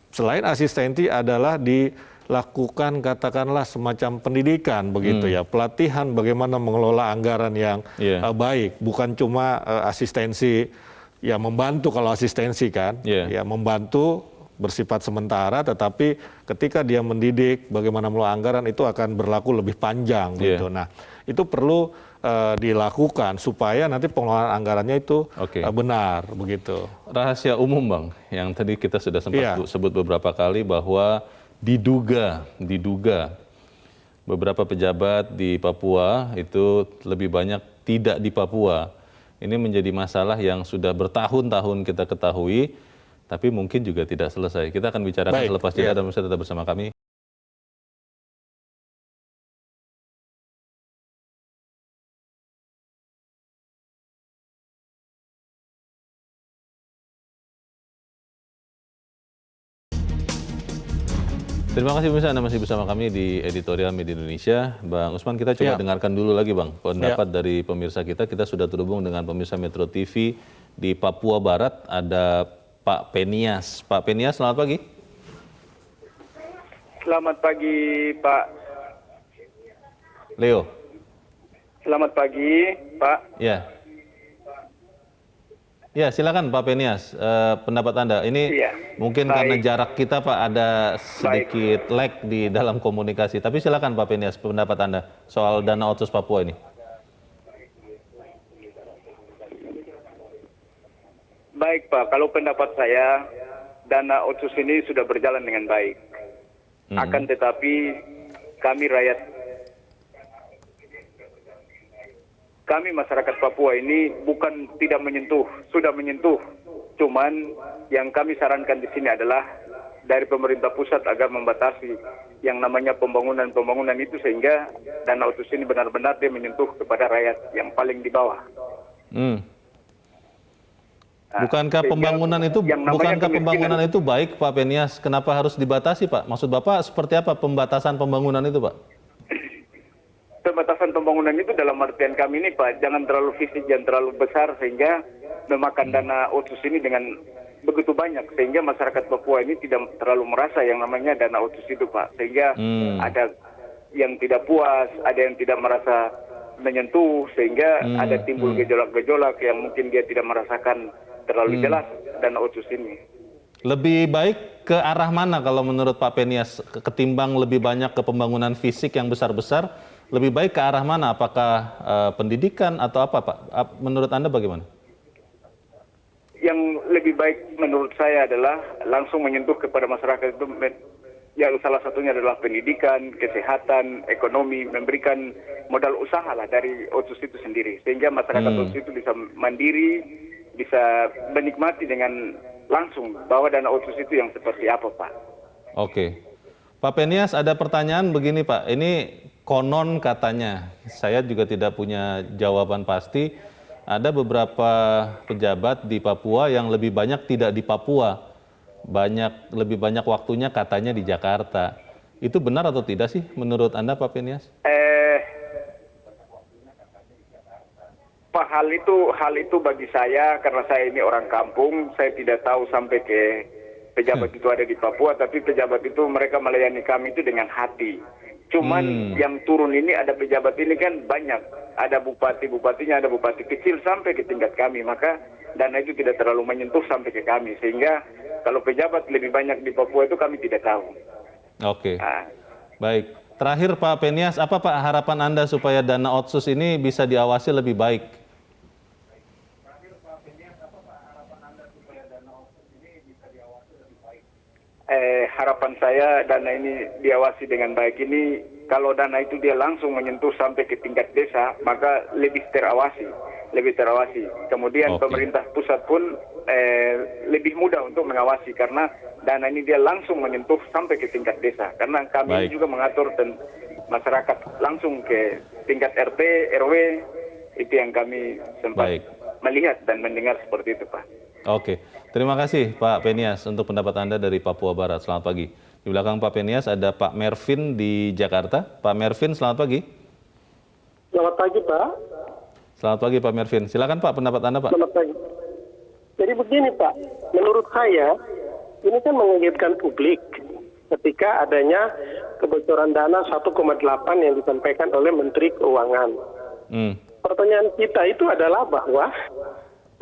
Speaker 3: selain asistensi adalah dilakukan katakanlah semacam pendidikan begitu ya. Pelatihan bagaimana mengelola anggaran yang baik. Bukan cuma asistensi, ya membantu kalau asistensi kan, ya membantu bersifat sementara, tetapi ketika dia mendidik bagaimana mengelola anggaran itu akan berlaku lebih panjang gitu. Nah, itu perlu dilakukan supaya nanti pengelolaan anggarannya itu benar begitu.
Speaker 2: Rahasia umum Bang, yang tadi kita sudah sempat sebut beberapa kali bahwa diduga beberapa pejabat di Papua itu lebih banyak tidak di Papua. Ini menjadi masalah yang sudah bertahun-tahun kita ketahui, tapi mungkin juga tidak selesai. Kita akan bicarakan selepas jeda dan bisa tetap bersama kami. Terima kasih pemirsa, Anda masih bersama kami di Editorial Media Indonesia. Bang Usman, kita coba dengarkan dulu lagi Bang, pendapat dari pemirsa kita. Kita sudah terhubung dengan pemirsa Metro TV di Papua Barat. Ada Pak Penias. Pak Penias, selamat pagi.
Speaker 8: Selamat pagi, Pak.
Speaker 2: Leo.
Speaker 8: Selamat pagi, Pak.
Speaker 2: Ya. Ya, silakan Pak Penias, pendapat Anda. Ini mungkin karena jarak kita Pak ada sedikit lag di dalam komunikasi. Tapi silakan Pak Penias, pendapat Anda soal dana otsus Papua ini.
Speaker 8: Baik Pak, kalau pendapat saya, dana otsus ini sudah berjalan dengan baik. Akan tetapi kami masyarakat Papua ini bukan tidak menyentuh, sudah menyentuh. Cuman yang kami sarankan di sini adalah dari pemerintah pusat agar membatasi yang namanya pembangunan itu sehingga dana otsus ini benar-benar dia menyentuh kepada rakyat yang paling di bawah.
Speaker 2: Bukankah pembangunan itu baik Pak Penias? Kenapa harus dibatasi Pak? Maksud Bapak seperti apa pembatasan pembangunan itu Pak?
Speaker 8: Pembatasan pembangunan itu dalam artian kami ini Pak, jangan terlalu fisik, jangan terlalu besar sehingga memakan dana otsus ini dengan begitu banyak sehingga masyarakat Papua ini tidak terlalu merasa yang namanya dana otsus itu Pak, sehingga ada yang tidak puas, ada yang tidak merasa menyentuh sehingga ada timbul gejolak-gejolak yang mungkin dia tidak merasakan terlalu jelas dana otsus ini.
Speaker 2: Lebih baik ke arah mana kalau menurut Pak Penias ketimbang lebih banyak ke pembangunan fisik yang besar-besar? Lebih baik ke arah mana? Apakah pendidikan atau apa Pak? Menurut Anda bagaimana?
Speaker 8: Yang lebih baik menurut saya adalah langsung menyentuh kepada masyarakat itu. Yang salah satunya adalah pendidikan, kesehatan, ekonomi, memberikan modal usaha lah dari otsus itu sendiri. Sehingga masyarakat otsus itu bisa mandiri, bisa menikmati dengan langsung bahwa dana otsus itu yang seperti apa Pak.
Speaker 2: Oke. Pak Penias, ada pertanyaan begini Pak. Ini konon katanya, saya juga tidak punya jawaban pasti, ada beberapa pejabat di Papua yang lebih banyak tidak di Papua, lebih banyak waktunya katanya di Jakarta. Itu benar atau tidak sih menurut Anda Pak Penias?
Speaker 8: Pak, hal itu bagi saya, karena saya ini orang kampung, saya tidak tahu sampai ke pejabat itu ada di Papua, tapi pejabat itu mereka melayani kami itu dengan hati. Cuman yang turun ini ada pejabat ini kan banyak. Ada bupatinya, ada bupati kecil sampai ke tingkat kami. Maka dana itu tidak terlalu menyentuh sampai ke kami. Sehingga kalau pejabat lebih banyak di Papua itu kami tidak tahu.
Speaker 2: Oke. Baik. Terakhir Pak Penias, apa Pak harapan Anda supaya dana otsus ini bisa diawasi lebih baik?
Speaker 8: Harapan saya dana ini diawasi dengan baik ini, kalau dana itu dia langsung menyentuh sampai ke tingkat desa, maka lebih terawasi. Kemudian pemerintah pusat pun lebih mudah untuk mengawasi karena dana ini dia langsung menyentuh sampai ke tingkat desa. Karena kami juga mengatur masyarakat langsung ke tingkat RT, RW, itu yang kami sempat melihat dan mendengar seperti itu Pak.
Speaker 2: Oke, terima kasih Pak Penias untuk pendapat Anda dari Papua Barat. Selamat pagi. Di belakang Pak Penias ada Pak Mervin di Jakarta. Pak Mervin, selamat pagi.
Speaker 9: Selamat pagi Pak.
Speaker 2: Selamat pagi Pak Mervin. Silakan Pak pendapat Anda Pak.
Speaker 9: Selamat pagi. Jadi begini Pak, menurut saya ini kan mengagetkan publik ketika adanya kebocoran dana 1,8 yang disampaikan oleh Menteri Keuangan. Pertanyaan kita itu adalah bahwa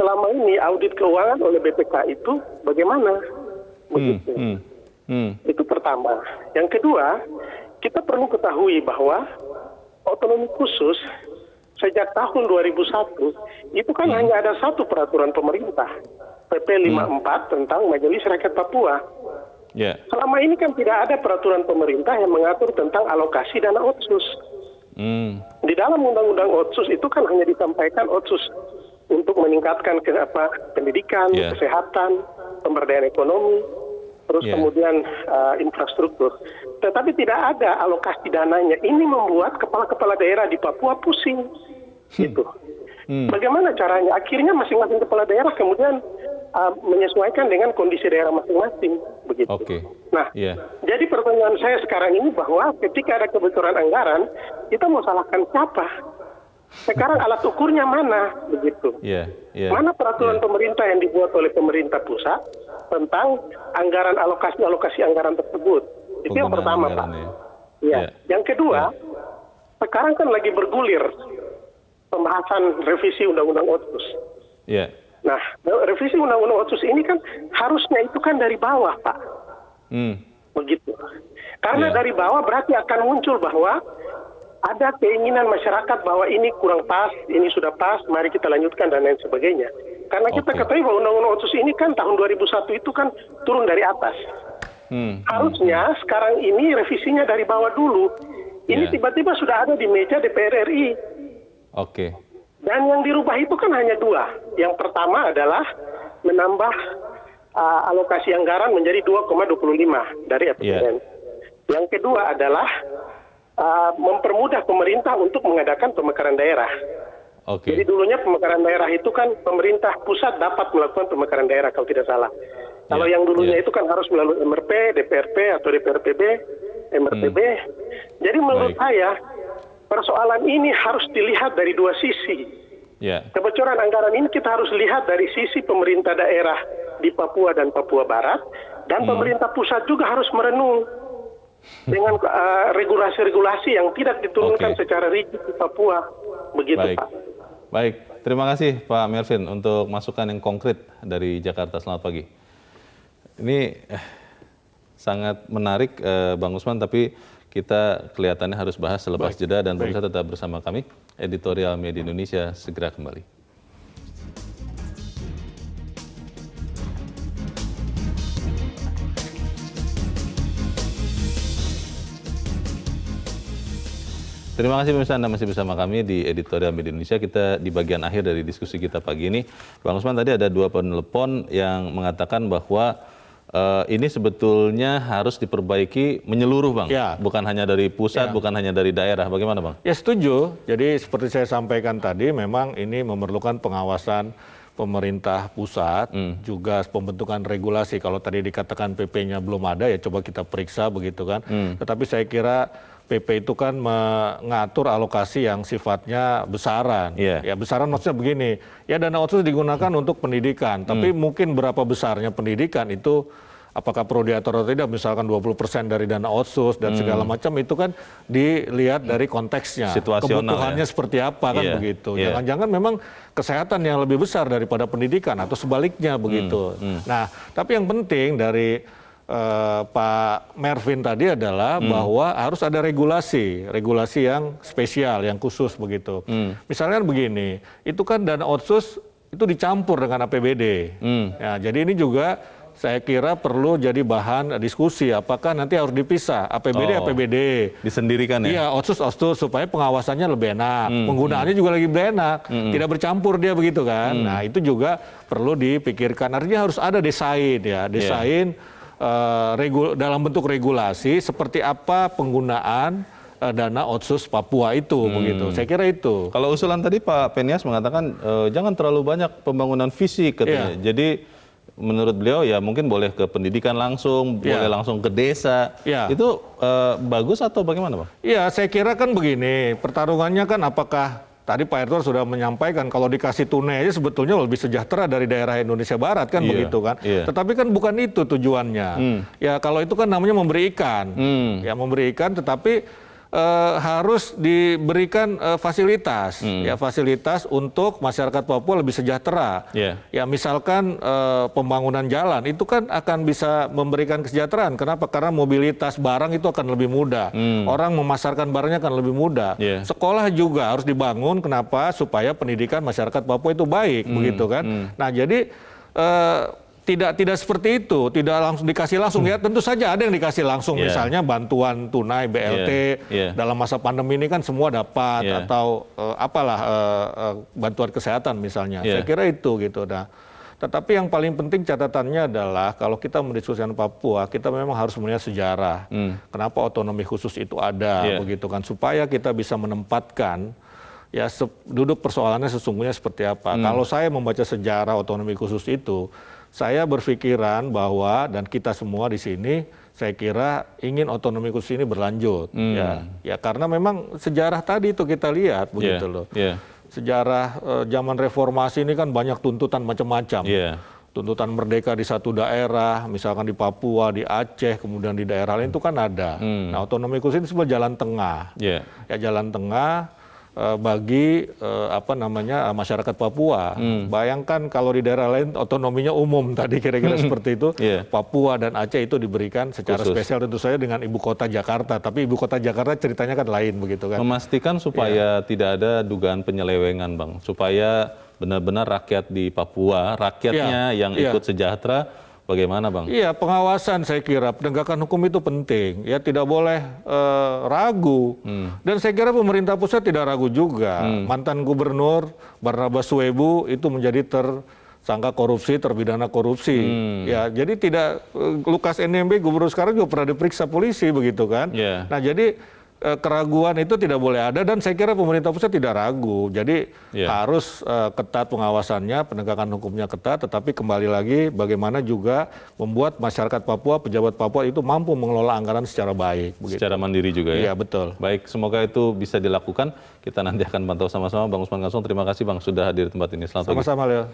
Speaker 9: selama ini audit keuangan oleh BPK itu bagaimana? Begitu. Itu pertama. Yang kedua, kita perlu ketahui bahwa otonomi khusus sejak tahun 2001 itu kan hanya ada satu peraturan pemerintah, PP 54 tentang Majelis Rakyat Papua. Selama ini kan tidak ada peraturan pemerintah yang mengatur tentang alokasi dana otsus. Di dalam undang-undang otsus itu kan hanya disampaikan otsus untuk meningkatkan pendidikan, kesehatan, pemberdayaan ekonomi, terus kemudian infrastruktur. Tetapi tidak ada alokasi dananya. Ini membuat kepala-kepala daerah di Papua pusing. Gitu. Bagaimana caranya? Akhirnya masing-masing kepala daerah kemudian menyesuaikan dengan kondisi daerah masing-masing. Begitu. Nah, jadi pertanyaan saya sekarang ini bahwa ketika ada kebocoran anggaran, kita mau salahkan siapa? Sekarang alat ukurnya mana, begitu? Mana peraturan pemerintah yang dibuat oleh pemerintah pusat? tentang anggaran alokasi anggaran tersebut. Itu yang pertama, Pak. Ya. Yang kedua, sekarang kan lagi bergulir pembahasan revisi Undang-Undang Otsus.
Speaker 2: Yeah.
Speaker 9: Nah, revisi Undang-Undang Otsus ini kan harusnya itu kan dari bawah, Pak. Begitu. Karena dari bawah berarti akan muncul bahwa ada keinginan masyarakat bahwa ini kurang pas, ini sudah pas, mari kita lanjutkan dan lain sebagainya. Karena kita ketahui bahwa Undang-Undang Otsus ini kan tahun 2001 itu kan turun dari atas. Harusnya sekarang ini revisinya dari bawah dulu. Ini tiba-tiba sudah ada di meja DPR RI. Dan yang dirubah itu kan hanya dua. Yang pertama adalah menambah alokasi anggaran menjadi 2,25 dari APBN. Yang kedua adalah mempermudah pemerintah untuk mengadakan pemekaran daerah. Jadi dulunya pemekaran daerah itu kan pemerintah pusat dapat melakukan pemekaran daerah kalau tidak salah. Kalau yang dulunya itu kan harus melalui MRP, DPRP atau DPRPB, MRPB. Jadi menurut saya persoalan ini harus dilihat dari dua sisi. Kebocoran anggaran ini kita harus lihat dari sisi pemerintah daerah di Papua dan Papua Barat, dan pemerintah pusat juga harus merenung dengan regulasi-regulasi yang tidak diturunkan secara rigid di Papua. Begitu, Pak.
Speaker 2: Baik, terima kasih Pak Mervin untuk masukan yang konkret dari Jakarta. Selamat pagi. Ini sangat menarik, Bang Usman, tapi kita kelihatannya harus bahas selepas jeda, dan pemirsa tetap bersama kami. Editorial Media Indonesia segera kembali. Terima kasih pemirsa, Anda masih bersama kami di Editorial Media Indonesia. Kita di bagian akhir dari diskusi kita pagi ini. Bang Usman, tadi ada dua penelpon yang mengatakan bahwa ini sebetulnya harus diperbaiki menyeluruh, Bang. Bukan hanya dari pusat, bukan hanya dari daerah. Bagaimana, Bang?
Speaker 3: Ya, setuju. Jadi seperti saya sampaikan tadi, memang ini memerlukan pengawasan pemerintah pusat, juga pembentukan regulasi. Kalau tadi dikatakan PP-nya belum ada, ya coba kita periksa begitu kan. Tetapi saya kira PP itu kan mengatur alokasi yang sifatnya besaran. Ya, besaran maksudnya begini, ya dana otsus digunakan untuk pendidikan, tapi mungkin berapa besarnya pendidikan itu, apakah perlu diatur atau tidak, misalkan 20% dari dana otsus dan segala macam, itu kan dilihat dari konteksnya, kebutuhannya seperti apa kan begitu. Jangan-jangan memang kesehatan yang lebih besar daripada pendidikan atau sebaliknya begitu. Nah, tapi yang penting dari Pak Mervin tadi adalah bahwa harus ada regulasi yang spesial, yang khusus begitu. Misalnya begini, itu kan dana otsus itu dicampur dengan APBD. Ya, jadi ini juga saya kira perlu jadi bahan diskusi, apakah nanti harus dipisah APBD
Speaker 2: disendirikan ya?
Speaker 3: Iya, otsus supaya pengawasannya lebih enak, penggunaannya juga lagi lebih enak, tidak bercampur dia begitu kan. Nah, itu juga perlu dipikirkan. Artinya harus ada desain dalam bentuk regulasi seperti apa penggunaan dana otsus Papua itu begitu. Saya kira itu.
Speaker 2: Kalau usulan tadi Pak Penias mengatakan jangan terlalu banyak pembangunan fisik katanya. Jadi menurut beliau ya mungkin boleh ke pendidikan langsung, boleh langsung ke desa. Itu bagus atau bagaimana, Pak? Iya,
Speaker 3: saya kira kan begini, pertarungannya kan apakah tadi Pak Erdogan sudah menyampaikan kalau dikasih tunai aja sebetulnya lebih sejahtera dari daerah Indonesia Barat kan begitu kan. Tetapi kan bukan itu tujuannya. Ya kalau itu kan namanya memberi ikan. Ya memberi ikan, tetapi harus diberikan fasilitas, ya fasilitas untuk masyarakat Papua lebih sejahtera. Ya misalkan pembangunan jalan itu kan akan bisa memberikan kesejahteraan. Kenapa? Karena mobilitas barang itu akan lebih mudah. Orang memasarkan barangnya akan lebih mudah. Sekolah juga harus dibangun. Kenapa? Supaya pendidikan masyarakat Papua itu baik, begitu kan. Nah jadi tidak seperti itu, tidak langsung dikasih langsung ya. Tentu saja ada yang dikasih langsung, misalnya bantuan tunai BLT dalam masa pandemi ini kan semua dapat, atau bantuan kesehatan misalnya. Saya kira itu gitu. Nah, tetapi yang paling penting catatannya adalah kalau kita mendiskusikan Papua, kita memang harus melihat sejarah. Kenapa otonomi khusus itu ada, begitu kan, supaya kita bisa menempatkan ya duduk persoalannya sesungguhnya seperti apa. Kalau saya membaca sejarah otonomi khusus itu, saya berpikiran bahwa, dan kita semua di sini, saya kira ingin otonomi khusus ini berlanjut. Ya karena memang sejarah tadi itu kita lihat begitu loh. Sejarah zaman reformasi ini kan banyak tuntutan macam-macam. tuntutan merdeka di satu daerah, misalkan di Papua, di Aceh, kemudian di daerah lain itu kan ada. Nah, otonomi khusus itu sebuah jalan tengah. Ya, jalan tengah bagi masyarakat Papua. Bayangkan kalau di daerah lain otonominya umum tadi kira-kira seperti itu. Papua dan Aceh itu diberikan secara spesial tentu saja dengan ibu kota Jakarta. Tapi ibu kota Jakarta ceritanya kan lain begitu kan.
Speaker 2: Memastikan supaya tidak ada dugaan penyelewengan, Bang. Supaya benar-benar rakyat di Papua, rakyatnya yang ikut sejahtera, bagaimana, Bang? Iya, pengawasan saya kira penegakan hukum itu penting. Ya, tidak boleh ragu. Dan saya kira pemerintah pusat tidak ragu juga. Mantan gubernur Barnabas Suwebu itu menjadi tersangka korupsi, terpidana korupsi. Ya, jadi tidak Lukas NMB gubernur sekarang juga pernah diperiksa polisi begitu kan. Nah, jadi keraguan itu tidak boleh ada dan saya kira pemerintah pusat tidak ragu. Jadi harus ketat pengawasannya, penegakan hukumnya ketat, tetapi kembali lagi bagaimana juga membuat masyarakat Papua, pejabat Papua itu mampu mengelola anggaran secara baik. Secara mandiri juga ya?
Speaker 3: Iya, betul.
Speaker 2: Baik, semoga itu bisa dilakukan. Kita nanti akan pantau sama-sama. Bang Usman Kansong, terima kasih Bang sudah hadir di tempat ini. Selamat pagi.
Speaker 3: Sama-sama, Leo.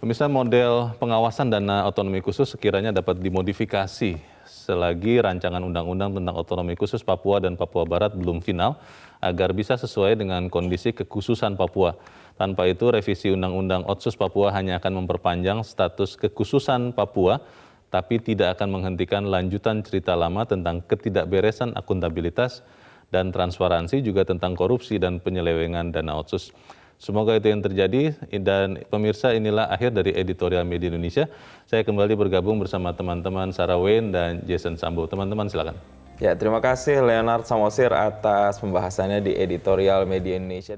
Speaker 2: Pemirsa, model pengawasan dana otonomi khusus sekiranya dapat dimodifikasi selagi rancangan undang-undang tentang otonomi khusus Papua dan Papua Barat belum final agar bisa sesuai dengan kondisi kekhususan Papua. Tanpa itu, revisi undang-undang Otsus Papua hanya akan memperpanjang status kekhususan Papua, tapi tidak akan menghentikan lanjutan cerita lama tentang ketidakberesan akuntabilitas dan transparansi, juga tentang korupsi dan penyelewengan dana Otsus. Semoga itu yang terjadi, dan pemirsa, inilah akhir dari editorial Media Indonesia. Saya kembali bergabung bersama teman-teman Sarah Wayne dan Jason Sambo. Teman-teman silakan.
Speaker 10: Ya, terima kasih Leonard Samosir atas pembahasannya di editorial Media Indonesia.